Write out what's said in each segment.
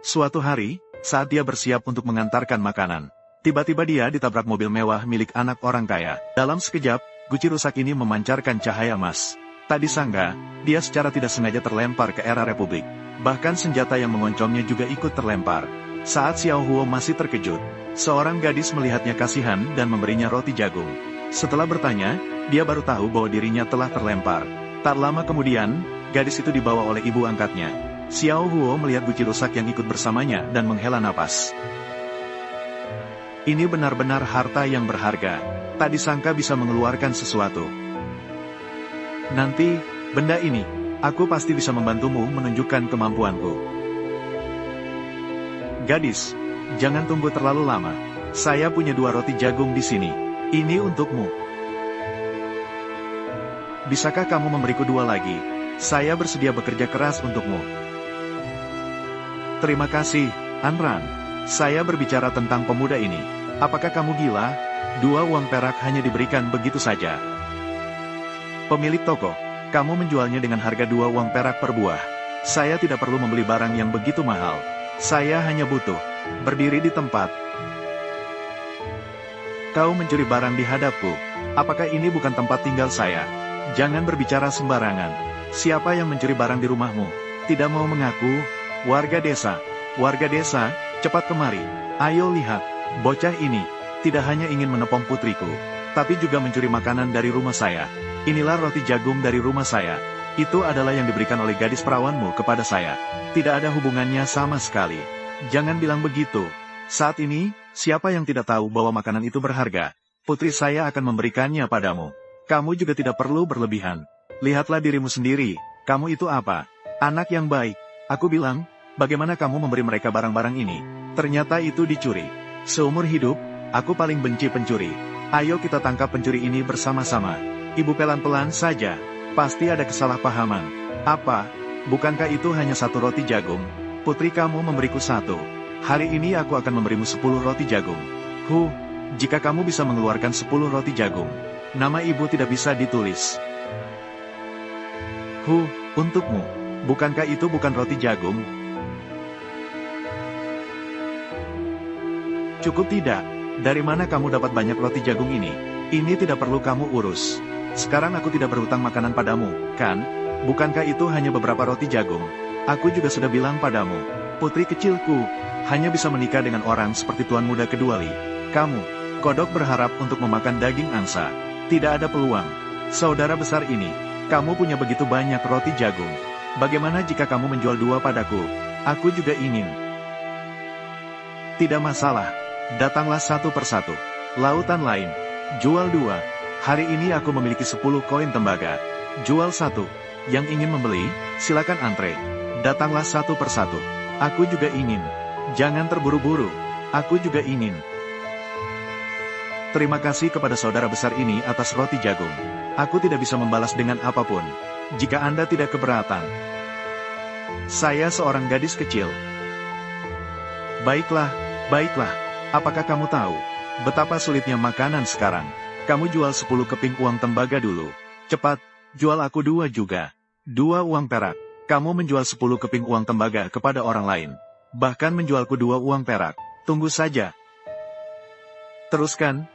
Suatu hari, saat dia bersiap untuk mengantarkan makanan, tiba-tiba dia ditabrak mobil mewah milik anak orang kaya. Dalam sekejap, guci rusak ini memancarkan cahaya emas. Tak disangka, dia secara tidak sengaja terlempar ke era Republik. Bahkan senjata yang mengoncongnya juga ikut terlempar. Saat Xiao Huo masih terkejut, seorang gadis melihatnya kasihan dan memberinya roti jagung. Setelah bertanya, dia baru tahu bahwa dirinya telah terlempar. Tak lama kemudian, gadis itu dibawa oleh ibu angkatnya. Xiao Huo melihat guci rusak yang ikut bersamanya dan menghela napas. Ini benar-benar harta yang berharga. Tak disangka bisa mengeluarkan sesuatu. Nanti, benda ini, aku pasti bisa membantumu menunjukkan kemampuanku. Gadis, jangan tunggu terlalu lama. Saya punya 2 roti jagung di sini. Ini untukmu. Bisakah kamu memberiku 2 lagi? Saya bersedia bekerja keras untukmu. Terima kasih, Anran. Saya berbicara tentang pemuda ini. Apakah kamu gila? 2 uang perak hanya diberikan begitu saja. Pemilik toko, kamu menjualnya dengan harga 2 uang perak per buah. Saya tidak perlu membeli barang yang begitu mahal. Saya hanya butuh berdiri di tempat. Kau mencuri barang di hadapku. Apakah ini bukan tempat tinggal saya? Jangan berbicara sembarangan. Siapa yang mencuri barang di rumahmu? Tidak mau mengaku? Warga desa, cepat kemari. Ayo lihat, bocah ini tidak hanya ingin menepong putriku, tapi juga mencuri makanan dari rumah saya. Inilah roti jagung dari rumah saya. Itu adalah yang diberikan oleh gadis perawanmu kepada saya. Tidak ada hubungannya sama sekali. Jangan bilang begitu. Saat ini, siapa yang tidak tahu bahwa makanan itu berharga? Putri saya akan memberikannya padamu. Kamu juga tidak perlu berlebihan. Lihatlah dirimu sendiri. Kamu itu apa? Anak yang baik. Aku bilang, bagaimana kamu memberi mereka barang-barang ini? Ternyata itu dicuri. Seumur hidup, aku paling benci pencuri. Ayo kita tangkap pencuri ini bersama-sama. Ibu pelan-pelan saja. Pasti ada kesalahpahaman. Apa? Bukankah itu hanya 1 roti jagung? Putri kamu memberiku 1. Hari ini aku akan memberimu 10 roti jagung. Jika kamu bisa mengeluarkan 10 roti jagung, nama ibu tidak bisa ditulis. Untukmu. Bukankah itu bukan roti jagung? Cukup tidak? Dari mana kamu dapat banyak roti jagung ini? Ini tidak perlu kamu urus. Sekarang aku tidak berhutang makanan padamu, kan? Bukankah itu hanya beberapa roti jagung? Aku juga sudah bilang padamu, putri kecilku, hanya bisa menikah dengan orang seperti Tuan Muda Keduali. Kamu, kodok berharap untuk memakan daging angsa. Tidak ada peluang. Saudara besar ini, kamu punya begitu banyak roti jagung. Bagaimana jika kamu menjual 2 padaku? Aku juga ingin. Tidak masalah. Datanglah 1 persatu. Lautan lain. Jual 2. Hari ini aku memiliki 10 koin tembaga. Jual 1. Yang ingin membeli, silakan antre. Datanglah 1 persatu. Aku juga ingin. Jangan terburu-buru. Aku juga ingin. Terima kasih kepada saudara besar ini atas roti jagung. Aku tidak bisa membalas dengan apapun. Jika Anda tidak keberatan. Saya seorang gadis kecil. Baiklah. Apakah kamu tahu betapa sulitnya makanan sekarang? Kamu jual 10 keping uang tembaga dulu. Cepat, jual aku 2 juga. 2 uang perak. Kamu menjual 10 keping uang tembaga kepada orang lain. Bahkan menjualku 2 uang perak. Tunggu saja. Teruskan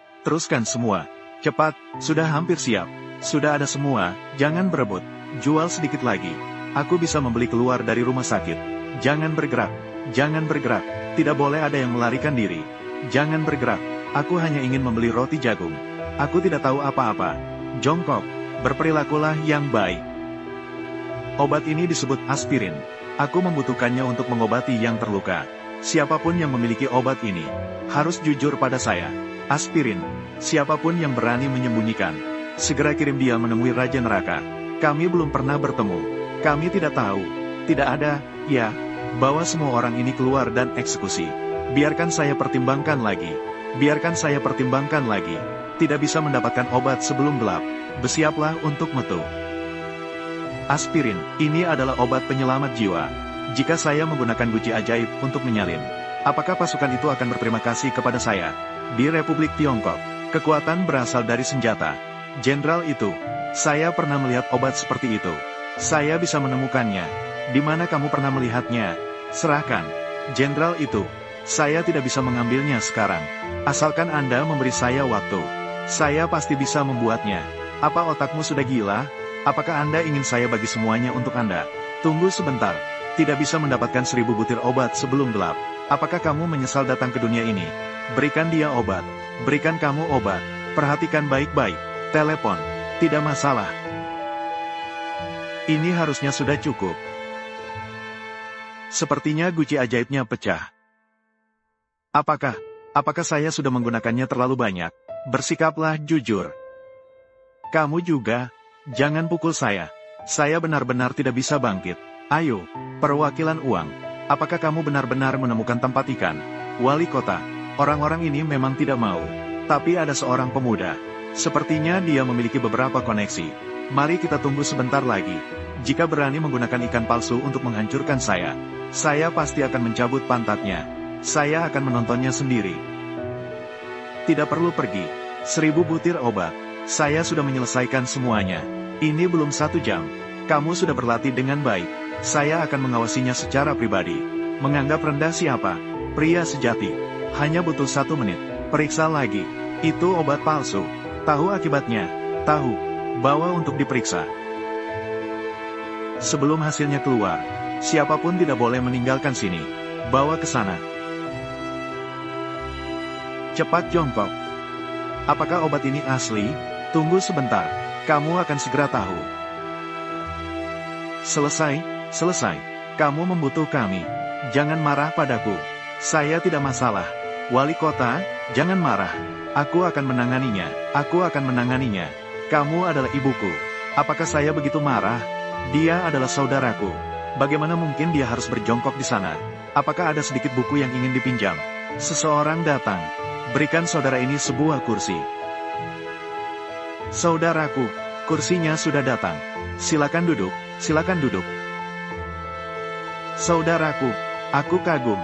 semua. Cepat, sudah hampir siap. Sudah ada semua, jangan berebut. Jual sedikit lagi. Aku bisa membeli keluar dari rumah sakit. Jangan bergerak. Tidak boleh ada yang melarikan diri. Jangan bergerak. Aku hanya ingin membeli roti jagung. Aku tidak tahu apa-apa. Jongkok, berperilakulah yang baik. Obat ini disebut aspirin. Aku membutuhkannya untuk mengobati yang terluka. Siapapun yang memiliki obat ini, harus jujur pada saya. Aspirin. Siapapun yang berani menyembunyikan, segera kirim dia menemui Raja Neraka. Kami belum pernah bertemu. Kami tidak tahu. Tidak ada, bawa semua orang ini keluar dan eksekusi. Biarkan saya pertimbangkan lagi. Tidak bisa mendapatkan obat sebelum gelap. Bersiaplah untuk metu. Aspirin, ini adalah obat penyelamat jiwa. Jika saya menggunakan guci ajaib untuk menyalin, apakah pasukan itu akan berterima kasih kepada saya? Di Republik Tiongkok, kekuatan berasal dari senjata. Jenderal itu, saya pernah melihat obat seperti itu. Saya bisa menemukannya. Di mana kamu pernah melihatnya? Serahkan. Jenderal itu, saya tidak bisa mengambilnya sekarang. Asalkan Anda memberi saya waktu, saya pasti bisa membuatnya. Apa otakmu sudah gila? Apakah Anda ingin saya bagi semuanya untuk Anda? Tunggu sebentar. Tidak bisa mendapatkan 1000 butir obat sebelum gelap. Apakah kamu menyesal datang ke dunia ini? Berikan dia obat. Berikan kamu obat. Perhatikan baik-baik. Telepon. Tidak masalah. Ini harusnya sudah cukup. Sepertinya guci ajaibnya pecah. Apakah saya sudah menggunakannya terlalu banyak? Bersikaplah jujur. Kamu juga, jangan pukul saya. Saya benar-benar tidak bisa bangkit. Ayo, perwakilan uang. Apakah kamu benar-benar menemukan tempat ikan? Wali kota, orang-orang ini memang tidak mau. Tapi ada seorang pemuda. Sepertinya dia memiliki beberapa koneksi. Mari kita tunggu sebentar lagi. Jika berani menggunakan ikan palsu untuk menghancurkan saya pasti akan mencabut pantatnya. Saya akan menontonnya sendiri. Tidak perlu pergi. 1000 butir obat. Saya sudah menyelesaikan semuanya. Ini belum 1 jam. Kamu sudah berlatih dengan baik. Saya akan mengawasinya secara pribadi. Menganggap rendah siapa? Pria sejati. Hanya butuh 1 menit. Periksa lagi. Itu obat palsu. Tahu akibatnya? Tahu. Bawa untuk diperiksa. Sebelum hasilnya keluar, siapapun tidak boleh meninggalkan sini. Bawa ke sana. Cepat jongkok. Apakah obat ini asli? Tunggu sebentar. Kamu akan segera tahu. Selesai. Kamu membutuh kami. Jangan marah padaku. Saya tidak masalah. Wali kota, jangan marah. Aku akan menanganinya. Kamu adalah ibuku. Apakah saya begitu marah? Dia adalah saudaraku. Bagaimana mungkin dia harus berjongkok di sana? Apakah ada sedikit buku yang ingin dipinjam? Seseorang datang. Berikan saudara ini sebuah kursi. Saudaraku, kursinya sudah datang. Silakan duduk. Saudaraku, aku kagum.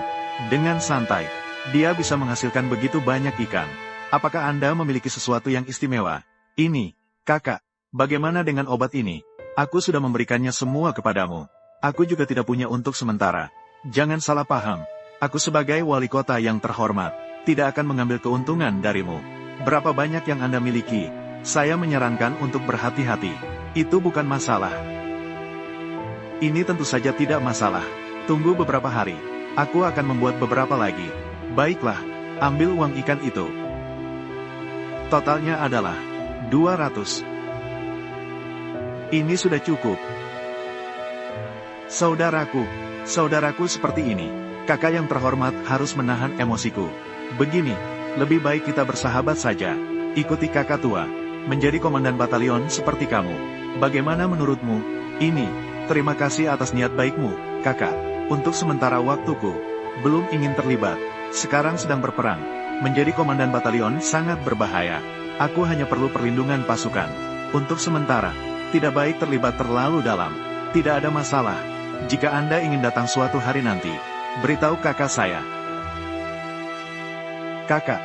Dengan santai, dia bisa menghasilkan begitu banyak ikan. Apakah Anda memiliki sesuatu yang istimewa? Ini, kakak, bagaimana dengan obat ini? Aku sudah memberikannya semua kepadamu. Aku juga tidak punya untuk sementara. Jangan salah paham. Aku sebagai wali kota yang terhormat, tidak akan mengambil keuntungan darimu. Berapa banyak yang Anda miliki? Saya menyarankan untuk berhati-hati. Itu bukan masalah. Ini tentu saja tidak masalah. Tunggu beberapa hari. Aku akan membuat beberapa lagi. Baiklah, ambil uang ikan itu. Totalnya adalah 200. Ini sudah cukup. Saudaraku seperti ini. Kakak yang terhormat harus menahan emosiku. Begini, lebih baik kita bersahabat saja. Ikuti kakak tua. Menjadi komandan batalion seperti kamu. Bagaimana menurutmu? Ini, terima kasih atas niat baikmu, kakak. Untuk sementara waktuku, belum ingin terlibat. Sekarang sedang berperang. Menjadi komandan batalion sangat berbahaya. Aku hanya perlu perlindungan pasukan. Untuk sementara, tidak baik terlibat terlalu dalam. Tidak ada masalah. Jika Anda ingin datang suatu hari nanti, beritahu kakak saya. Kakak,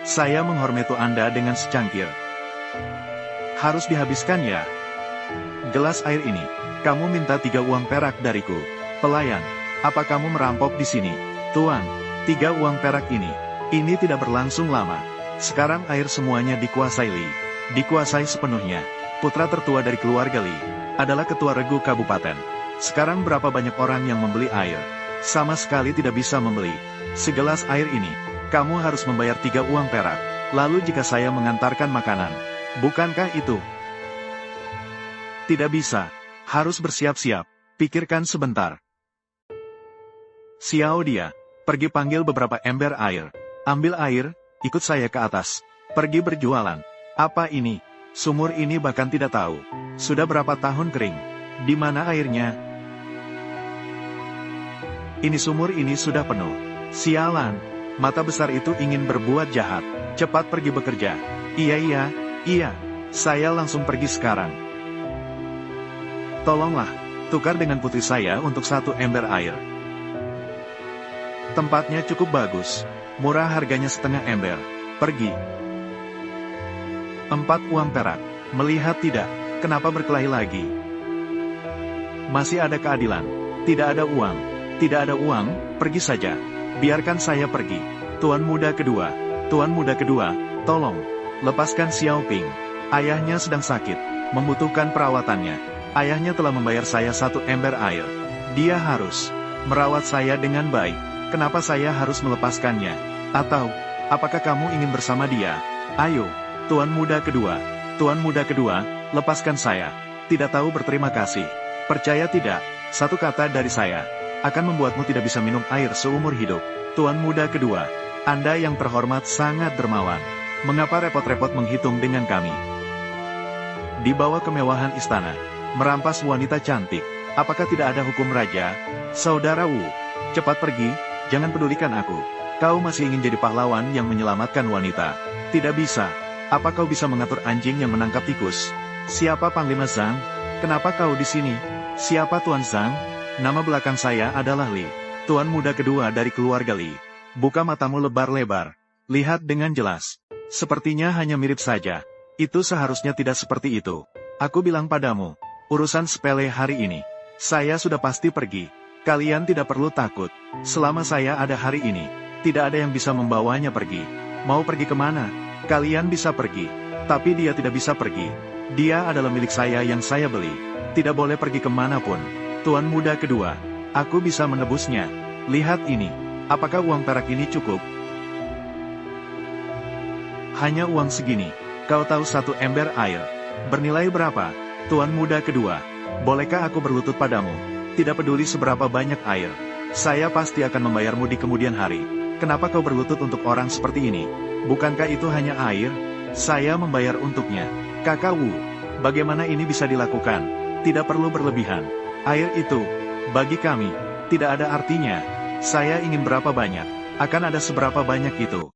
saya menghormati Anda dengan secangkir. Harus dihabiskan ya. Gelas air ini, kamu minta 3 uang perak dariku. Pelayan, apa kamu merampok di sini? Tuan, 3 uang perak ini. Ini tidak berlangsung lama. Sekarang air semuanya dikuasai Li. Dikuasai sepenuhnya. Putra tertua dari keluarga Li adalah ketua regu kabupaten. Sekarang berapa banyak orang yang membeli air? Sama sekali tidak bisa membeli. Segelas air ini, kamu harus membayar 3 uang perak. Lalu jika saya mengantarkan makanan, bukankah itu? Tidak bisa. Harus bersiap-siap. Pikirkan sebentar. Xiao Dia, pergi panggil beberapa ember air. Ambil air, ikut saya ke atas. Pergi berjualan. Apa ini? Sumur ini bahkan tidak tahu. Sudah berapa tahun kering. Di mana airnya? Ini sumur ini sudah penuh. Sialan. Mata besar itu ingin berbuat jahat. Cepat pergi bekerja. Iya. Saya langsung pergi sekarang. Tolonglah, tukar dengan putri saya untuk 1 ember air. Tempatnya cukup bagus. Murah, harganya setengah ember. Pergi. 4 uang perak. Melihat tidak, kenapa berkelahi lagi? Masih ada keadilan. Tidak ada uang. Tidak ada uang, pergi saja. Biarkan saya pergi. Tuan muda kedua, tolong. Lepaskan Xiao Ping. Ayahnya sedang sakit, membutuhkan perawatannya. Ayahnya telah membayar saya 1 ember air. Dia harus merawat saya dengan baik. Kenapa saya harus melepaskannya? Atau, apakah kamu ingin bersama dia? Ayo, Tuan muda kedua, lepaskan saya. Tidak tahu berterima kasih. Percaya tidak, satu kata dari saya akan membuatmu tidak bisa minum air seumur hidup. Tuan muda kedua, Anda yang terhormat sangat dermawan. Mengapa repot-repot menghitung dengan kami? Di bawah kemewahan istana, merampas wanita cantik, apakah tidak ada hukum raja? Saudara Wu, cepat pergi, jangan pedulikan aku. Kau masih ingin jadi pahlawan yang menyelamatkan wanita. Tidak bisa. Apa kau bisa mengatur anjing yang menangkap tikus? Siapa Panglima Zhang? Kenapa kau di sini? Siapa Tuan Zhang? Nama belakang saya adalah Li. Tuan muda kedua dari keluarga Li. Buka matamu lebar-lebar. Lihat dengan jelas. Sepertinya hanya mirip saja. Itu seharusnya tidak seperti itu. Aku bilang padamu, urusan sepele hari ini. Saya sudah pasti pergi. Kalian tidak perlu takut. Selama saya ada hari ini, tidak ada yang bisa membawanya pergi. Mau pergi kemana? Kalian bisa pergi. Tapi dia tidak bisa pergi. Dia adalah milik saya yang saya beli. Tidak boleh pergi kemanapun. Tuan muda kedua, aku bisa menebusnya. Lihat ini. Apakah uang perak ini cukup? Hanya uang segini. Kau tahu 1 ember air bernilai berapa? Tuan muda kedua, bolehkah aku berlutut padamu? Tidak peduli seberapa banyak air. Saya pasti akan membayarmu di kemudian hari. Kenapa kau berlutut untuk orang seperti ini? Bukankah itu hanya air? Saya membayar untuknya. Kakak Wu, bagaimana ini bisa dilakukan? Tidak perlu berlebihan. Air itu, bagi kami, tidak ada artinya. Saya ingin berapa banyak, akan ada seberapa banyak itu.